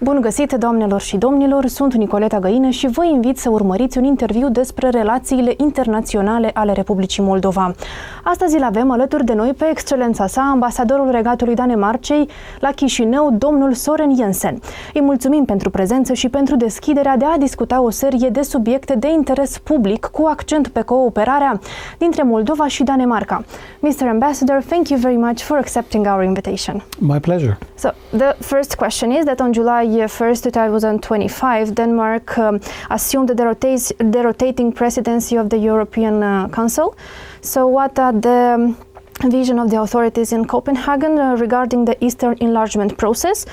Bun găsit, doamnelor și domnilor, sunt Nicoleta Găină și vă invit să urmăriți un interviu despre relațiile internaționale ale Republicii Moldova. Astăzi îl avem alături de noi pe excelența sa, ambasadorul Regatului Danemarcei la Chișinău, domnul Soren Jensen. Îi mulțumim pentru prezență și pentru deschiderea de a discuta o serie de subiecte de interes public cu accent pe cooperarea dintre Moldova și Danemarca. Mr. Ambassador, thank you very much for accepting our invitation. My pleasure. So, the first question is that on July 1st, 2025, Denmark assumed the rotating presidency of the European Council. So what are the vision of the authorities in Copenhagen regarding the Eastern enlargement process,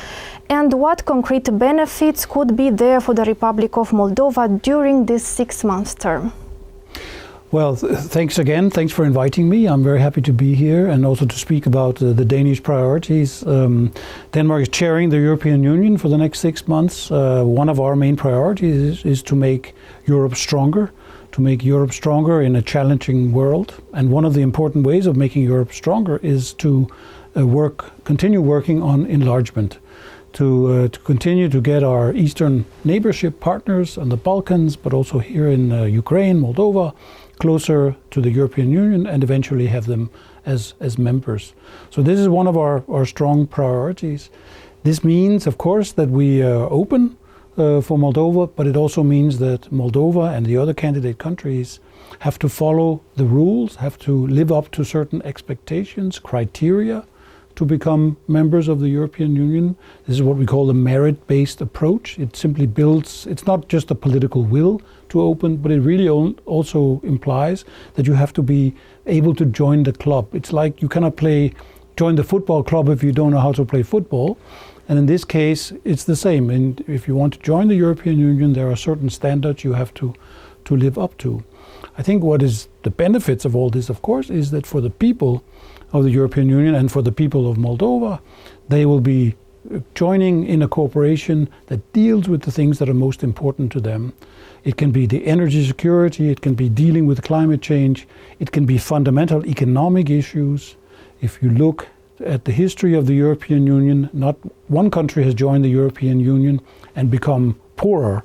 and what concrete benefits could be there for the Republic of Moldova during this 6-month term? Well, thanks again. Thanks for inviting me. I'm very happy to be here and also to speak about the Danish priorities. Denmark is chairing the European Union for the next 6 months. One of our main priorities is to make Europe stronger, in a challenging world. And one of the important ways of making Europe stronger is to continue working on enlargement, to continue to get our Eastern neighborship partners on the Balkans, but also here in Ukraine, Moldova, closer to the European Union and eventually have them as members. So this is one of our strong priorities. This means, of course, that we are open for Moldova, but it also means that Moldova and the other candidate countries have to follow the rules, have to live up to certain expectations, criteria to become members of the European Union. This is what we call the merit-based approach. It simply builds, it's not just a political will to open, but it really also implies that you have to be able to join the club. It's like you cannot join the football club if you don't know how to play football. And in this case, it's the same. And if you want to join the European Union, there are certain standards you have to live up to. I think what is the benefits of all this, of course, is that for the people of the European Union and for the people of Moldova, they will be joining in a cooperation that deals with the things that are most important to them. It can be the energy security, it can be dealing with climate change, it can be fundamental economic issues. If you look at the history of the European Union, not one country has joined the European Union and become poorer.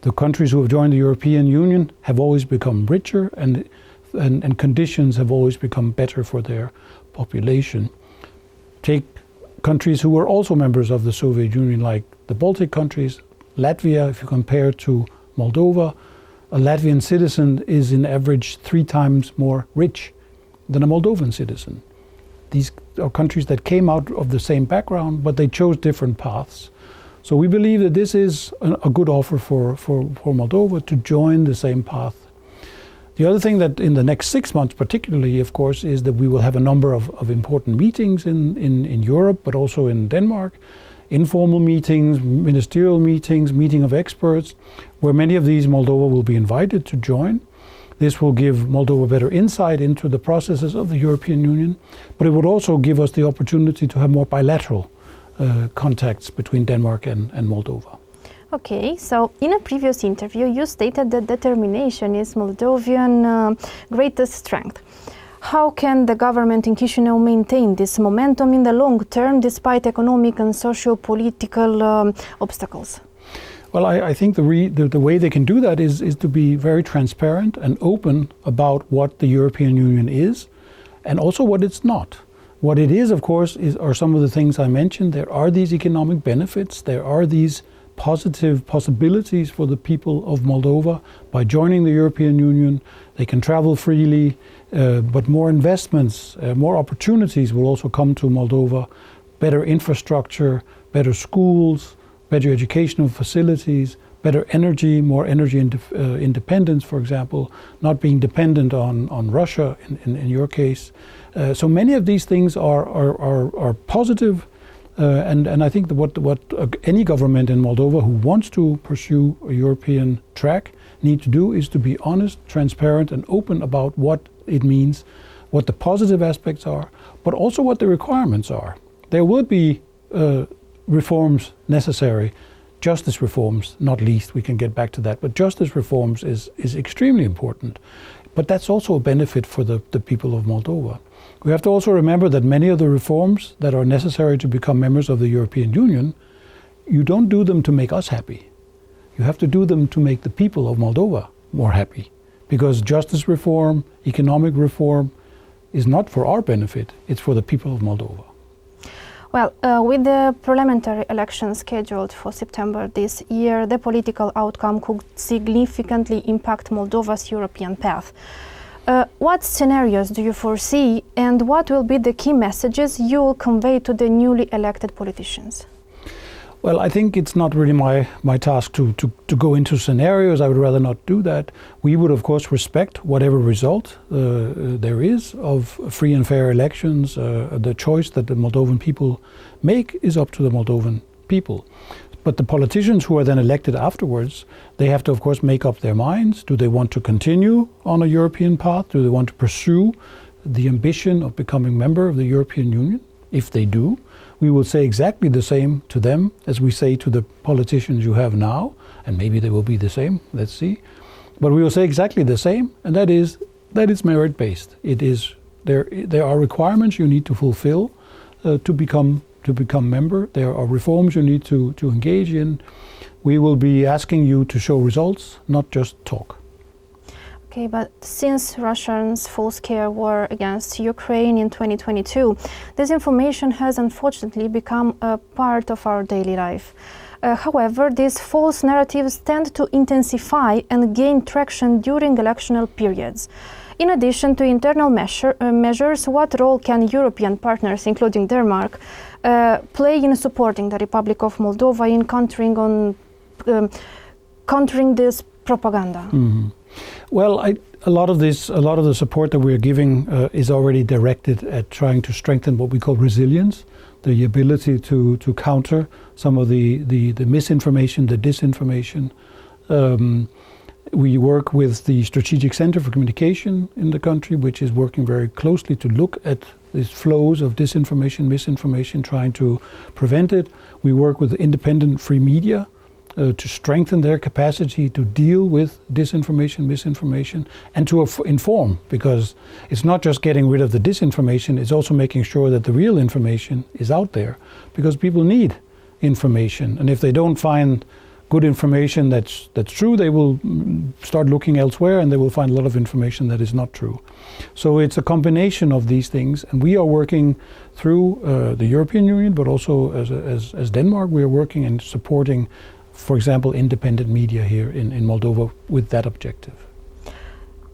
The countries who have joined the European Union have always become richer and conditions have always become better for their population. Take countries who were also members of the Soviet Union, like the Baltic countries, Latvia. If you compare to Moldova, a Latvian citizen is in average 3 times more rich than a Moldovan citizen. These are countries that came out of the same background, but they chose different paths. So we believe that this is a good offer for Moldova to join the same path. The other thing that in the next 6 months particularly, of course, is that we will have a number of important meetings in Europe, but also in Denmark. Informal meetings, ministerial meetings, meeting of experts, where many of these Moldova will be invited to join. This will give Moldova better insight into the processes of the European Union, but it would also give us the opportunity to have more bilateral contacts between Denmark and Moldova. Okay, so in a previous interview, you stated that determination is Moldovan greatest strength. How can the government in Chișinău maintain this momentum in the long term despite economic and socio-political obstacles? Well, I think the way they can do that is to be very transparent and open about what the European Union is and also what it's not. What it is, of course, are some of the things I mentioned. There are these economic benefits. There are these positive possibilities for the people of Moldova. By joining the European Union, they can travel freely, but more investments, more opportunities will also come to Moldova. Better infrastructure, better schools, better educational facilities, better energy, more energy independence, for example, not being dependent on Russia in your case. So many of these things are positive. And I think that what any government in Moldova who wants to pursue a European track need to do is to be honest, transparent, and open about what it means, what the positive aspects are, but also what the requirements are. There will be reforms necessary, justice reforms, not least. We can get back to that, but justice reforms is extremely important. But that's also a benefit for the people of Moldova. We have to also remember that many of the reforms that are necessary to become members of the European Union you don't do them to make us happy. You have to do them to make the people of Moldova more happy. Because justice reform, economic reform is not for our benefit, it's for the people of Moldova. Well, with the parliamentary elections scheduled for September this year, the political outcome could significantly impact Moldova's European path. What scenarios do you foresee, and what will be the key messages you will convey to the newly elected politicians? Well, I think it's not really my task to go into scenarios. I would rather not do that. We would, of course, respect whatever result there is of free and fair elections. The choice that the Moldovan people make is up to the Moldovan people. But the politicians who are then elected afterwards, they have to, of course, make up their minds. Do they want to continue on a European path? Do they want to pursue the ambition of becoming member of the European Union? If they do, we will say exactly the same to them as we say to the politicians you have now, and maybe they will be the same, let's see. But we will say exactly the same, and that is merit-based. There are requirements you need to fulfill to become member. There are reforms you need to engage in. We will be asking you to show results, not just talk. Okay, but since Russia's full-scale war against Ukraine in 2022, disinformation has unfortunately become a part of our daily life. However, these false narratives tend to intensify and gain traction during electional periods. In addition to internal measures, what role can European partners, including Denmark, play in supporting the Republic of Moldova in countering this propaganda? Mm-hmm. Well, a lot of the support that we're giving is already directed at trying to strengthen what we call resilience, the ability to counter some of the misinformation, the disinformation. We work with the Strategic Center for Communication in the country, which is working very closely to look at these flows of disinformation, misinformation, trying to prevent it. We work with independent free media to strengthen their capacity to deal with disinformation, misinformation, and to inform, because it's not just getting rid of the disinformation, it's also making sure that the real information is out there, because people need information, and if they don't find good information that's true, they will start looking elsewhere and they will find a lot of information that is not true. So it's a combination of these things, and we are working through the European Union, but also as Denmark, we are working and supporting, for example, independent media here in Moldova with that objective.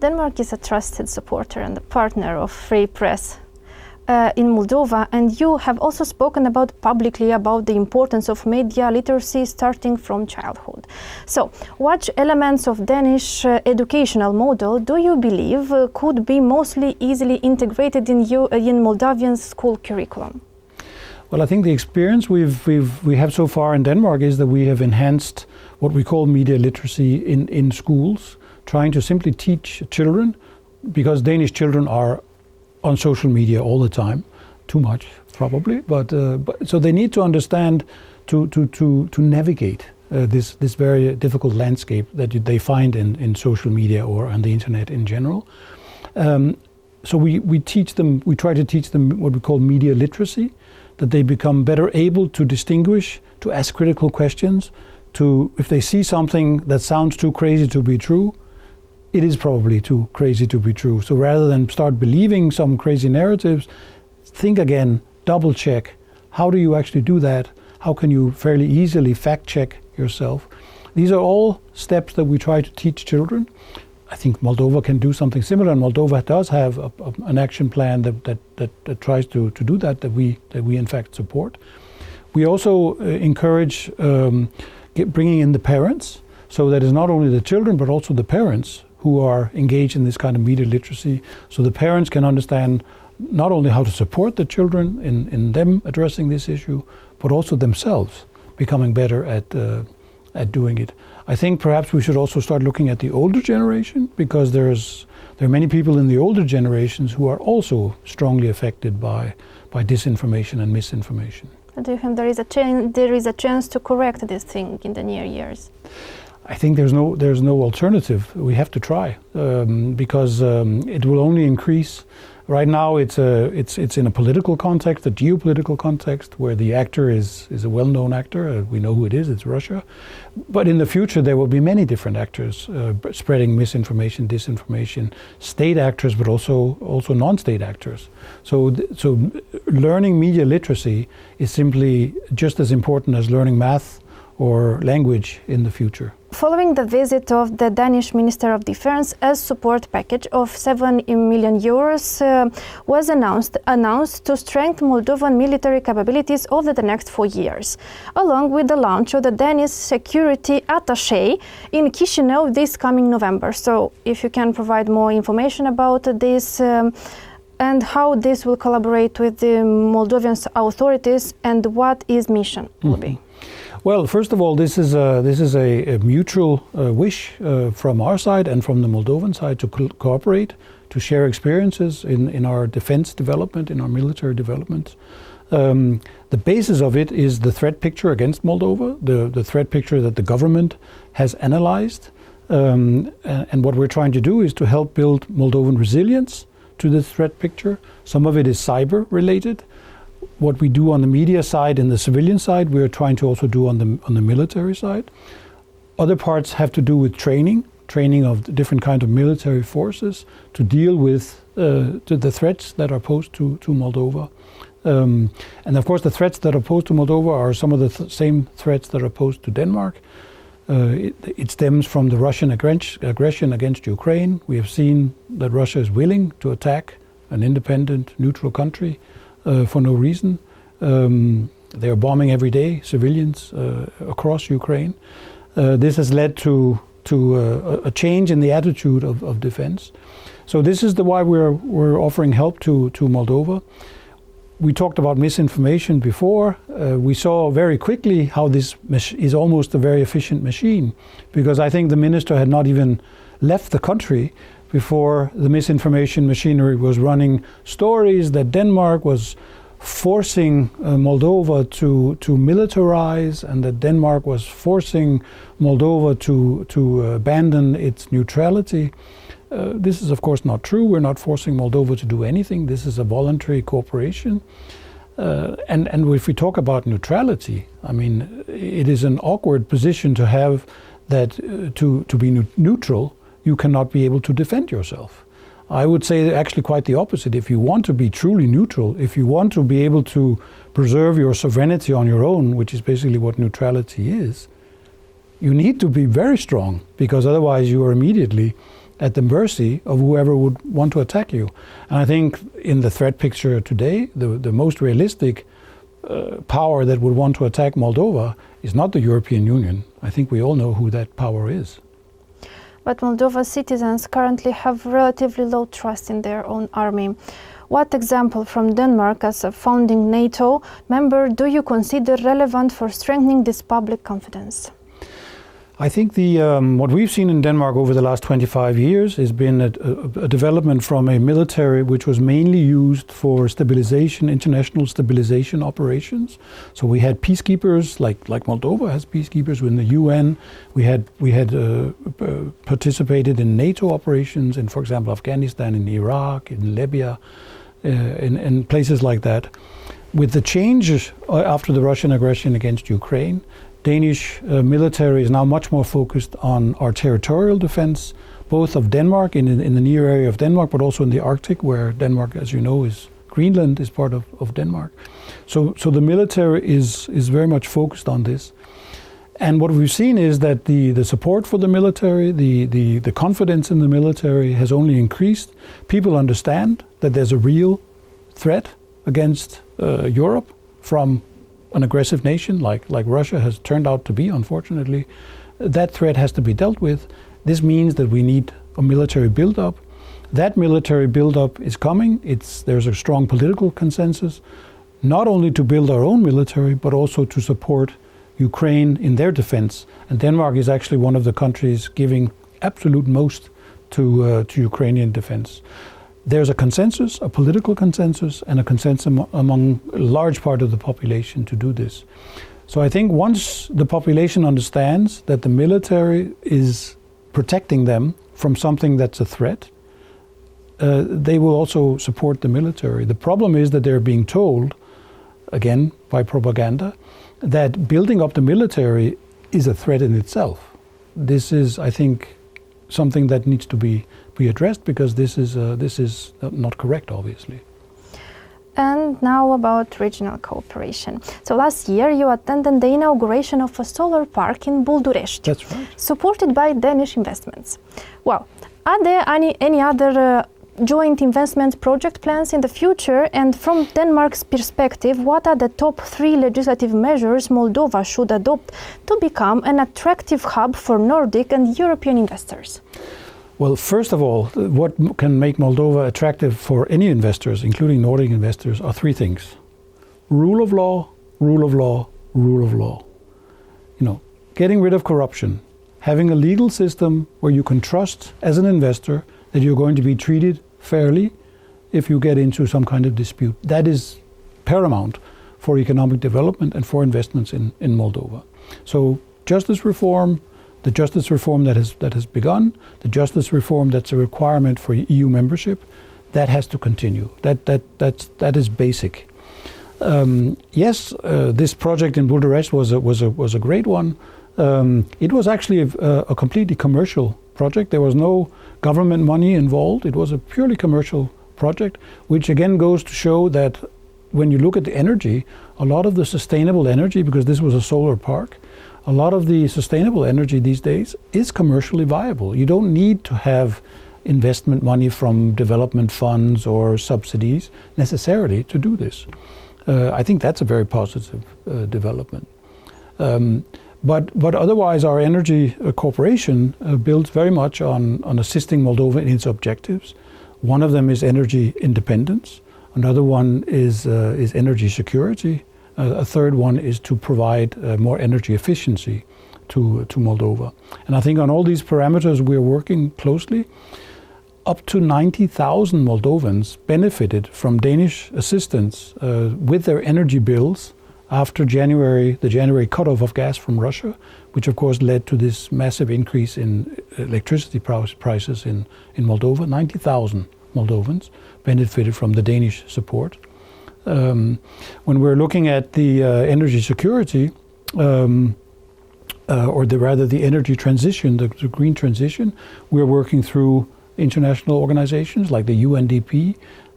Denmark is a trusted supporter and a partner of free press in Moldova, and you have also spoken publicly about the importance of media literacy starting from childhood. So, what elements of Danish educational model do you believe could be mostly easily integrated in Moldavian school curriculum? Well, I think the experience we have so far in Denmark is that we have enhanced what we call media literacy in schools, trying to simply teach children, because Danish children are on social media all the time, too much probably, but so they need to understand to navigate this very difficult landscape that they find in social media or on the internet in general. So we teach them, we try to teach them what we call media literacy, that they become better able to distinguish, to ask critical questions, if they see something that sounds too crazy to be true, it is probably too crazy to be true. So rather than start believing some crazy narratives, think again, double check. How do you actually do that? How can you fairly easily fact check yourself? These are all steps that we try to teach children. I think Moldova can do something similar, and Moldova does have an action plan that tries to do that we in fact support. We also encourage bringing in the parents, so that it's not only the children but also the parents who are engaged in this kind of media literacy, so the parents can understand not only how to support the children in them addressing this issue, but also themselves becoming better at doing it. I think perhaps we should also start looking at the older generation, because there are many people in the older generations who are also strongly affected by disinformation and misinformation. Do you think there is a chance to correct this thing in the near years? I think there's no alternative. We have to try, because it will only increase Right now, it's in a political context, a geopolitical context, where the actor is a well-known actor. We know who it is. It's Russia. But in the future, there will be many different actors spreading misinformation, disinformation, state actors, but also non-state actors. So learning media literacy is simply just as important as learning math or language in the future. Following the visit of the Danish Minister of Defense, a support package of 7 million euros was announced to strengthen Moldovan military capabilities over the next 4 years, along with the launch of the Danish Security Attaché in Chisinau this coming November. So if you can provide more information about this and how this will collaborate with the Moldovan authorities and what its mission will be. Well, first of all, this is a mutual wish from our side and from the Moldovan side to cooperate, to share experiences in our defense development, in our military development. The basis of it is the threat picture against Moldova, the threat picture that the government has analyzed. And what we're trying to do is to help build Moldovan resilience to this threat picture. Some of it is cyber related. What we do on the media side and the civilian side, we are trying to also do on the military side. Other parts have to do with training of different kinds of military forces to deal with the threats that are posed to Moldova. And of course, the threats that are posed to Moldova are some of the same threats that are posed to Denmark. It stems from the Russian aggression against Ukraine. We have seen that Russia is willing to attack an independent, neutral country for no reason. They are bombing every day civilians across Ukraine. This has led to a change in the attitude of defense. So this is why we're offering help to Moldova. We talked about misinformation before. We saw very quickly how this is almost a very efficient machine, because I think the minister had not even left the country before the misinformation machinery was running stories that Denmark was forcing Moldova to militarize, and that Denmark was forcing Moldova to abandon its neutrality. This is of course not true. We're not forcing Moldova to do anything. This is a voluntary cooperation. And if we talk about neutrality, I mean, it is an awkward position to have, that to be neutral, you cannot be able to defend yourself. I would say actually quite the opposite. If you want to be truly neutral, if you want to be able to preserve your sovereignty on your own, which is basically what neutrality is, you need to be very strong, because otherwise you are immediately at the mercy of whoever would want to attack you. And I think in the threat picture today, the most realistic power that would want to attack Moldova is not the European Union. I think we all know who that power is. But Moldova's citizens currently have relatively low trust in their own army. What example from Denmark as a founding NATO member do you consider relevant for strengthening this public confidence? I think what we've seen in Denmark over the last 25 years has been a development from a military which was mainly used for stabilization, international stabilization operations. So we had peacekeepers, like Moldova has peacekeepers within the UN. We had participated in NATO operations in, for example, Afghanistan, in Iraq, in Libya, in places like that. With the changes after the Russian aggression against Ukraine, Danish military is now much more focused on our territorial defense, both of Denmark, in the near area of Denmark, but also in the Arctic, where Denmark, as you know, Greenland is part of Denmark. So the military is very much focused on this. And what we've seen is that the support for the military, the confidence in the military has only increased. People understand that there's a real threat against Europe from an aggressive nation like Russia has turned out to be, unfortunately. That threat has to be dealt with. This means that we need a military build-up. That military build-up is coming. There's a strong political consensus, not only to build our own military, but also to support Ukraine in their defense. And Denmark is actually one of the countries giving absolute most to Ukrainian defense. There's a consensus, a political consensus, and a consensus among a large part of the population to do this. So I think once the population understands that the military is protecting them from something that's a threat, they will also support the military. The problem is that they're being told, again by propaganda, that building up the military is a threat in itself. This is, I think, something that needs to be addressed, because this is not correct, obviously. And now about regional cooperation. So last year you attended the inauguration of a solar park in Buldurești. That's right. Supported by Danish investments. Well, are there any other joint investment project plans in the future? And from Denmark's perspective, what are the top 3 legislative measures Moldova should adopt to become an attractive hub for Nordic and European investors? Well, first of all, what can make Moldova attractive for any investors, including Nordic investors, are 3 things. Rule of law, rule of law, rule of law. Getting rid of corruption, having a legal system where you can trust as an investor that you're going to be treated fairly if you get into some kind of dispute. That is paramount for economic development and for investments in Moldova. So justice reform, the justice reform that has begun, the justice reform that's a requirement for EU membership, that has to continue. That is basic. Yes, this project in Buldurești was a great one. It was actually a completely commercial project. There was no government money involved. It was a purely commercial project, which again goes to show that when you look at the energy, a lot of the sustainable energy, because this was a solar park, a lot of the sustainable energy these days is commercially viable. You don't need to have investment money from development funds or subsidies necessarily to do this. I think that's a very positive development. But otherwise, our energy cooperation builds very much on assisting Moldova in its objectives. One of them is energy independence. Another one is energy security. A third one is to provide more energy efficiency to Moldova. And I think on all these parameters we're working closely. Up to 90,000 Moldovans benefited from Danish assistance with their energy bills after the January cutoff of gas from Russia, which of course led to this massive increase in electricity prices in Moldova. 90,000 Moldovans benefited from the Danish support. When we're looking at the energy security, the energy transition, the green transition, we're working through international organizations like the UNDP,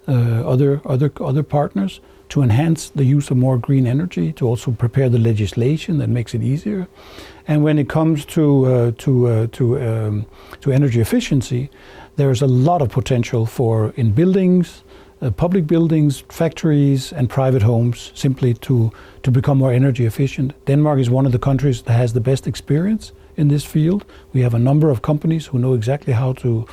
other partners, to enhance the use of more green energy, to also prepare the legislation that makes it easier. And when it comes to energy efficiency, there's a lot of potential in buildings, public buildings, factories, and private homes, simply to become more energy efficient. Denmark is one of the countries that has the best experience in this field. We have a number of companies who know exactly how to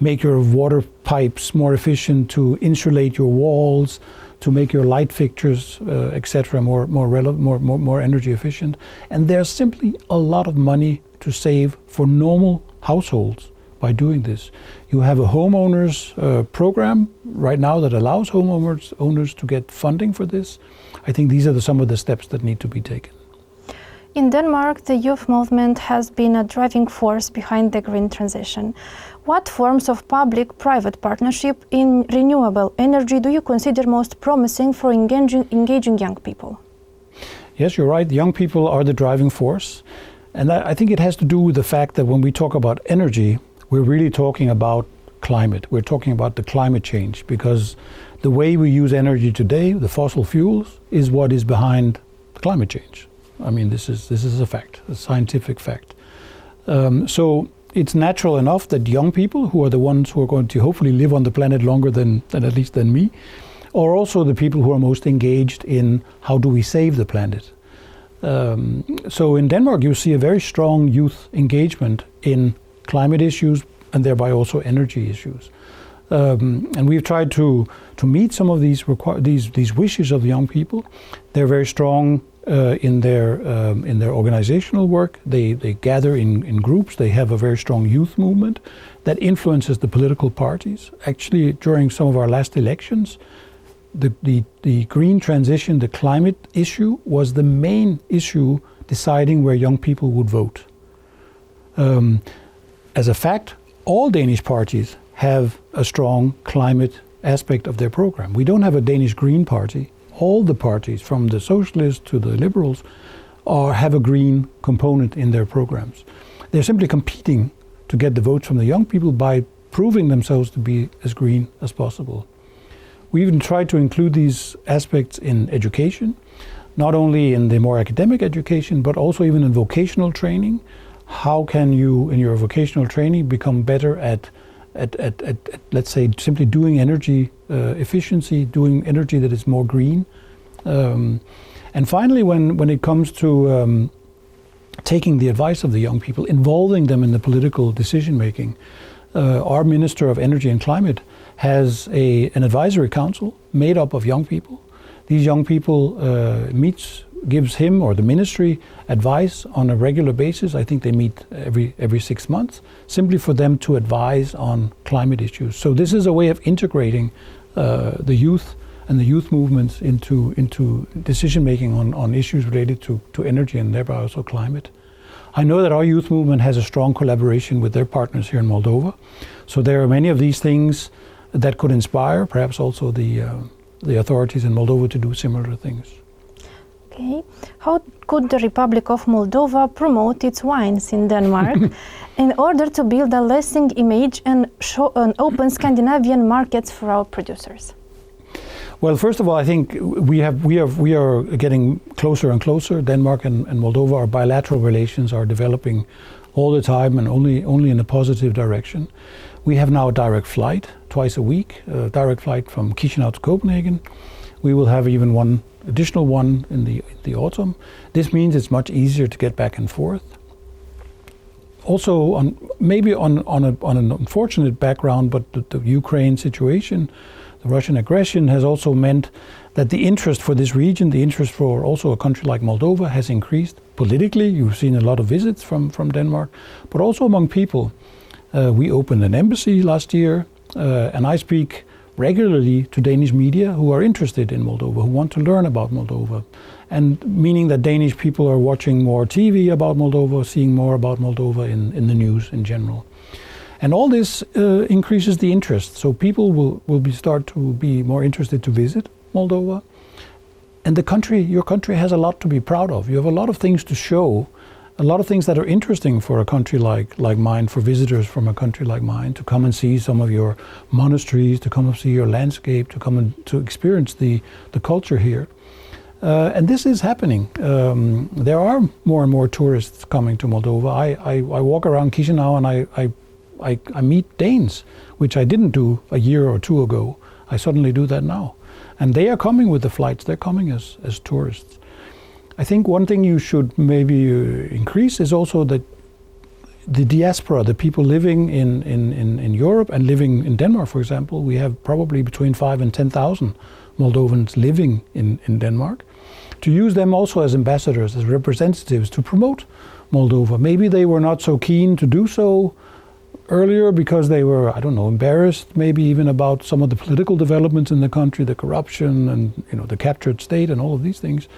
make your water pipes more efficient, to insulate your walls, to make your light fixtures, etc., more energy efficient. And there's simply a lot of money to save for normal households by doing this. You have a homeowners program right now that allows homeowners to get funding for this. I think these are some of the steps that need to be taken. In Denmark, the youth movement has been a driving force behind the green transition. What forms of public-private partnership in renewable energy do you consider most promising for engaging young people? Yes, you're right. Young people are the driving force. And I think it has to do with the fact that when we talk about energy, we're really talking about climate. We're talking about the climate change, because the way we use energy today, the fossil fuels, is what is behind the climate change. I mean, this is a fact, a scientific fact. So it's natural enough that young people, who are the ones who are going to hopefully live on the planet longer than me, are also the people who are most engaged in how do we save the planet. So in Denmark, you see a very strong youth engagement in climate issues and thereby also energy issues. And we've tried to meet some of these wishes of the young people. They're very strong in their organizational work. They gather in groups. They have a very strong youth movement that influences the political parties. Actually, during some of our last elections, the green transition, the climate issue, was the main issue deciding where young people would vote. As a fact, all Danish parties have a strong climate aspect of their program. We don't have a Danish Green Party. All the parties, from the socialists to the liberals, have a green component in their programs. They're simply competing to get the votes from the young people by proving themselves to be as green as possible. We even try to include these aspects in education, not only in the more academic education, but also even in vocational training. How can you, in your vocational training, become better at let's say, simply doing energy efficiency, doing energy that is more green? And finally, when it comes to taking the advice of the young people, involving them in the political decision making, our Minister of Energy and Climate has an advisory council made up of young people. These young people gives him or the ministry advice on a regular basis. I think they meet every 6 months, simply for them to advise on climate issues. So this is a way of integrating the youth and the youth movements into decision making on issues related to energy and thereby also climate. I know that our youth movement has a strong collaboration with their partners here in Moldova. So there are many of these things that could inspire perhaps also the authorities in Moldova to do similar things. Okay. How could the Republic of Moldova promote its wines in Denmark in order to build a lasting image and show an open Scandinavian markets for our producers? Well, first of all, I think we are getting closer and closer. Denmark and Moldova, our bilateral relations are developing all the time and only in a positive direction. We have now a direct flight twice a week, a direct flight from Chisinau to Copenhagen. We will have even one additional one in the autumn. This means it's much easier to get back and forth. Also, on an unfortunate background, but the Ukraine situation, the Russian aggression has also meant that the interest for this region, the interest for also a country like Moldova has increased politically. You've seen a lot of visits from Denmark, but also among people. We opened an embassy last year, and I speak regularly to Danish media who are interested in Moldova, who want to learn about Moldova, and meaning that Danish people are watching more TV about Moldova, seeing more about Moldova in the news in general. And all this increases the interest. So people will start to be more interested to visit Moldova. And your country has a lot to be proud of. You have a lot of things to show, a lot of things that are interesting for a country like mine, for visitors from a country like mine, to come and see some of your monasteries, to come and see your landscape, to come and to experience the culture here. And this is happening. There are more and more tourists coming to Moldova. I walk around Chisinau and I meet Danes, which I didn't do a year or two ago. I suddenly do that now. And they are coming with the flights. They're coming as tourists. I think one thing you should maybe increase is also that the diaspora, the people living in Europe and living in Denmark, for example. We have probably between 5,000 and 10,000 Moldovans living in Denmark. To use them also as ambassadors, as representatives to promote Moldova. Maybe they were not so keen to do so earlier because they were, embarrassed maybe even about some of the political developments in the country, the corruption and the captured state and all of these things.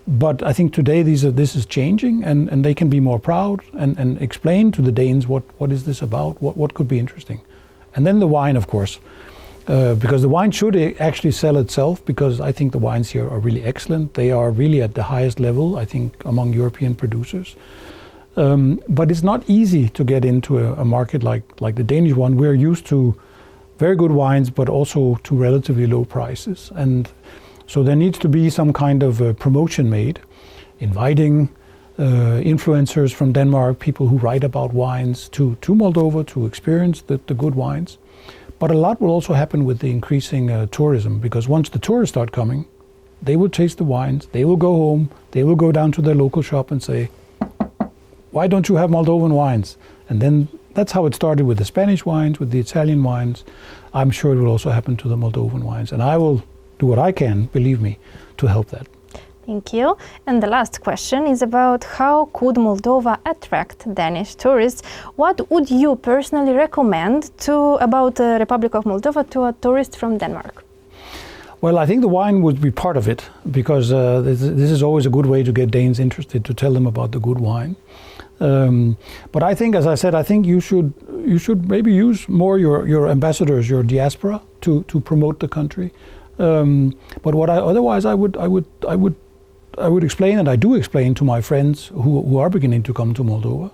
But I think today this is changing and they can be more proud and explain to the Danes what is this about, what could be interesting. And then the wine, of course, because the wine should actually sell itself, because I think the wines here are really excellent. They are really at the highest level, I think, among European producers. But it's not easy to get into a market like the Danish one. We're used to very good wines, but also to relatively low prices. And so there needs to be some kind of promotion made, inviting influencers from Denmark, people who write about wines, to Moldova to experience the good wines. But a lot will also happen with the increasing tourism, because once the tourists start coming, they will taste the wines, they will go home, they will go down to their local shop and say, why don't you have Moldovan wines? And then that's how it started with the Spanish wines, with the Italian wines. I'm sure it will also happen to the Moldovan wines. And I will do what I can, believe me, to help that. Thank you. And the last question is about how could Moldova attract Danish tourists? What would you personally recommend about the Republic of Moldova to a tourist from Denmark? Well, I think the wine would be part of it, because this is always a good way to get Danes interested, to tell them about the good wine. But I think, as I said, I think you should maybe use more your ambassadors, your diaspora, to promote the country. But otherwise I would explain, and I do explain to my friends who are beginning to come to Moldova,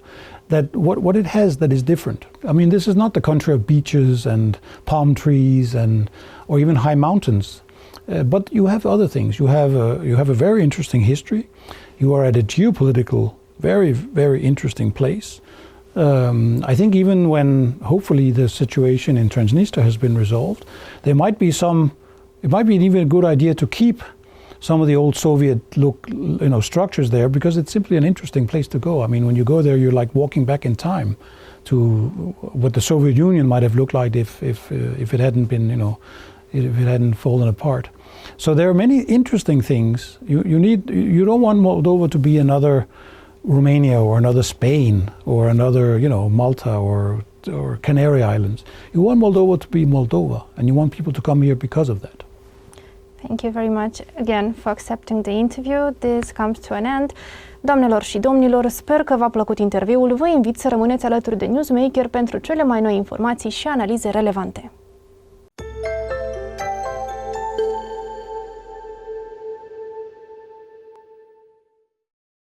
that what it has that is different. I mean, this is not the country of beaches and palm trees or even high mountains, but you have other things. You have a very interesting history. You are at a geopolitical, very, very interesting place. I think even when hopefully the situation in Transnistria has been resolved, it might be even a good idea to keep some of the old Soviet structures there, because it's simply an interesting place to go. I mean, when you go there, you're like walking back in time to what the Soviet Union might have looked like if it hadn't been, if it hadn't fallen apart. So there are many interesting things. You don't want Moldova to be another Romania or another Spain or another, Malta or Canary Islands. You want Moldova to be Moldova, and you want people to come here because of that. Thank you very much again for accepting the interview. This comes to an end. Doamnelor și domnilor, sper că v-a plăcut interviul. Vă invit să rămâneți alături de Newsmaker pentru cele mai noi informații și analize relevante.